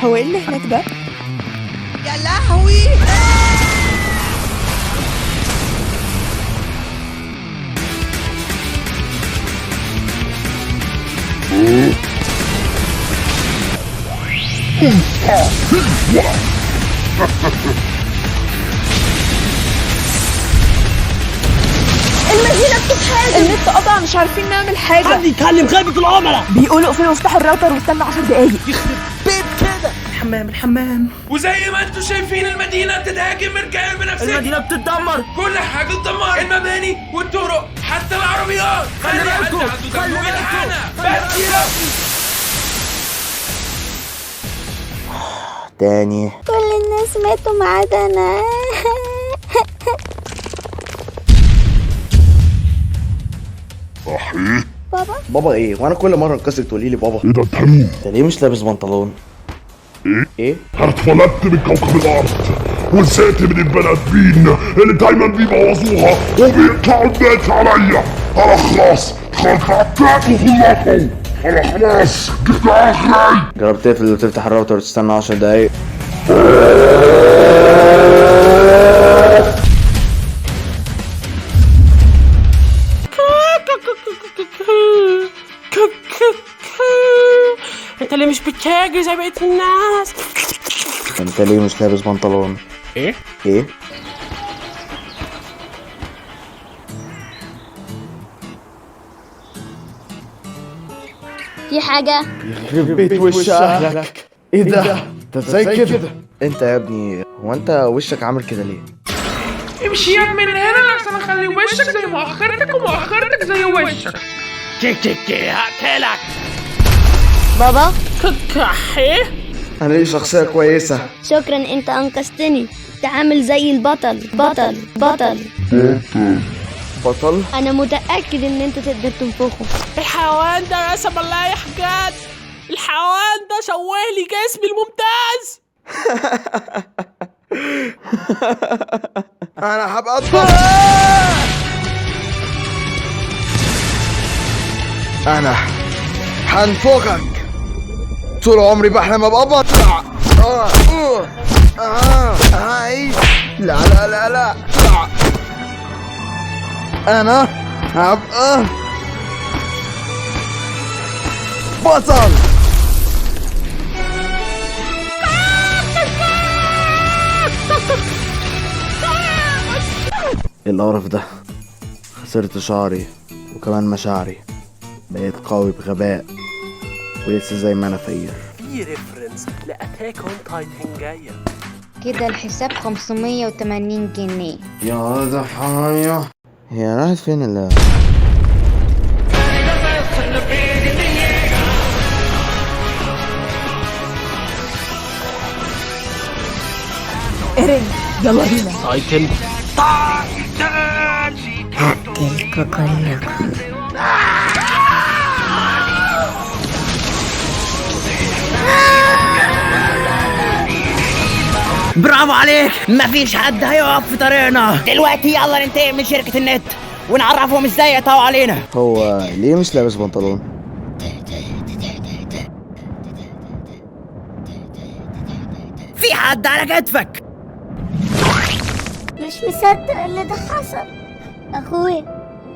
هو ايه اللي هناك ده؟ يا لهوي. المدينة بتتهاجم، النت قطع، مش عارفين نعمل حاجة. حد يكلم خدمة العملاء، بيقولوا اقفلوا وافتحوا الراوتر واستنوا 10 دقايق. يخرب بيت كده. الحمام. وزي ما انتم شايفين المدينة بتتهاجم من كيان بنفسها. المدينة بتتدمر، كل حاجة اتدمرت، المباني والطرق حتى العربيات. خلي بالكم، خلي بالكم بس يا تاني. كل الناس ماتوا ما عدا انا. صحيح. بابا ايه؟ وانا كل مره انقذك تقولي لي بابا. ايه ده انت مين؟ انت ليه مش لابس بنطلون؟ ايه؟ انا اتولدت من كوكب الارض ونسيت من البني ادمين اللي دايما بيبوظوها وبيقطعوا الناس عليا. انا خلاص خلعت وخلصوا. انا خلاص جبت اخري. جربت تقفل وتفتح الراوتر وتستنى 10 دقايق. انت اللي مش بتشاجر زي بقية الناس. انت ليه مش لابس بنطلون؟ ايه؟ في حاجة؟ يخرب بيت وش اهلك. ايه ده؟ انت ازاي كده؟ انت يا ابني هو انت وشك عامل كده ليه؟ امشي يا من هنا عشان اخلي وشك زي مؤخرتك ومؤخرتك زي وشك. كي هقتلك. بابا ايه؟ انا ليه شخصيه كويسه. شكرا، انت انقذتني. انت عامل زي البطل. بطل؟ انا متأكد ان انت تقدر تنفخه. الحيوان ده رسم الله يا حاجات. الحيوان ده شوه لي جسمي الممتاز. انا هبقى الضبط. انا هنفخك. طول عمري بحلم ابقى بطل. لا لا لا لا. انا هبقى بطل. ايه القرف ده؟ خسرت شعري وكمان مشاعري. بقيت قوي بغباء ولسه زي ما انا فقير. في ريفرنس لأتاك اون تايتن جاية. كده الحساب 580 جنيه. يا ضحايا. هي راحت فين اللي ايرين يلا بينا. تايتن هاكلكوا كلكم. برافو عليك. مفيش حد هيقف في طريقنا دلوقتي. يلا ننتقم من شركة النت ونعرفهم ازاي يقطعوا علينا. هو ليه مش لابس بنطلون؟ في حد على كتفك. مش مصدق اللي ده حصل. اخويا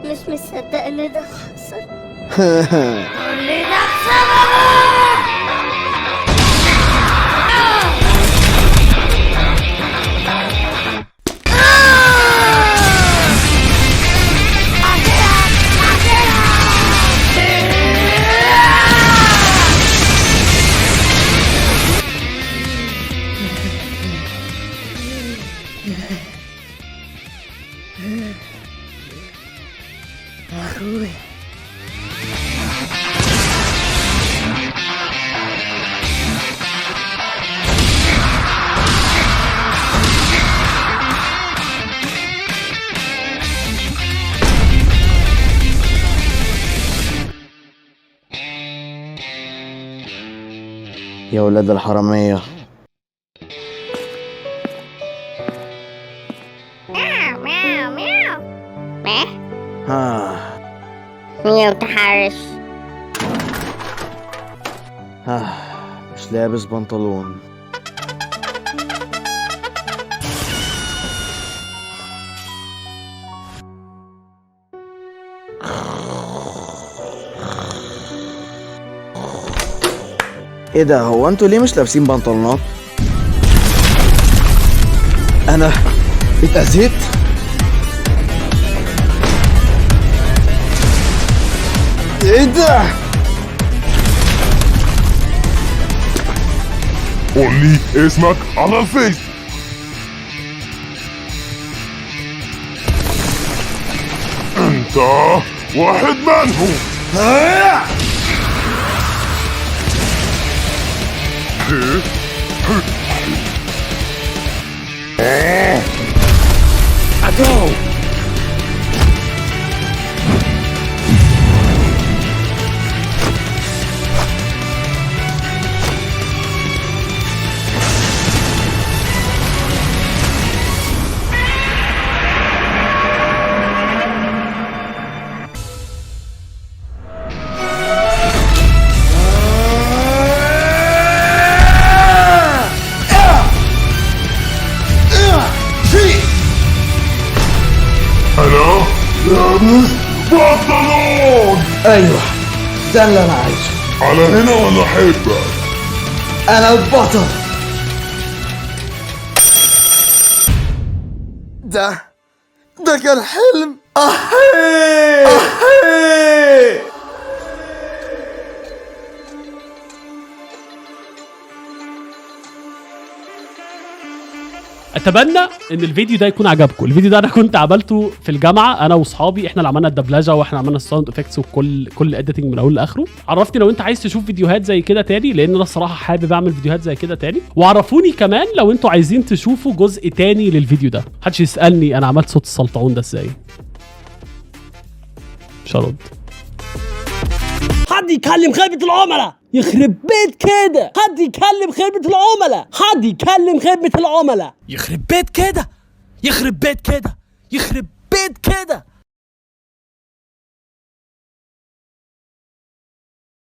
مش مصدق اللي ده حصل. اللي ده بسببه. يا ولاد الحرامية. مياو تحرش. مش لابس بنطلون. ايه ده؟ هو انتوا ليه مش لابسين بنطلونات؟ انا اتأذيت؟ ايه ده؟ قول لي اسمك على الفيس. انت واحد منهم. عدو. انا لابس بنطلون. ايوه ده اللي انا عايزه. على هنا ولا حبك؟ انا البطل. ده كان حلم. اتمنى ان الفيديو ده يكون عجبكم. الفيديو ده انا كنت عملته في الجامعه انا واصحابي، احنا اللي عملنا الدبلجه واحنا عملنا الساوند افكتس وكل اديتنج من اول لاخره. عرفني لو انت عايز تشوف فيديوهات زي كده تاني، لان انا الصراحه حابب اعمل فيديوهات زي كده تاني. وعرفوني كمان لو انتوا عايزين تشوفوا جزء تاني للفيديو ده. محدش يسالني انا عملت صوت السلطعون ده ازاي، مش هرد. حد يكلم خدمة العملاء، يخرب بيت كده. حد يكلم خدمة العملاء، حد يكلم خدمة العملاء. يخرب بيت كده، يخرب بيت كده، يخرب بيت كده.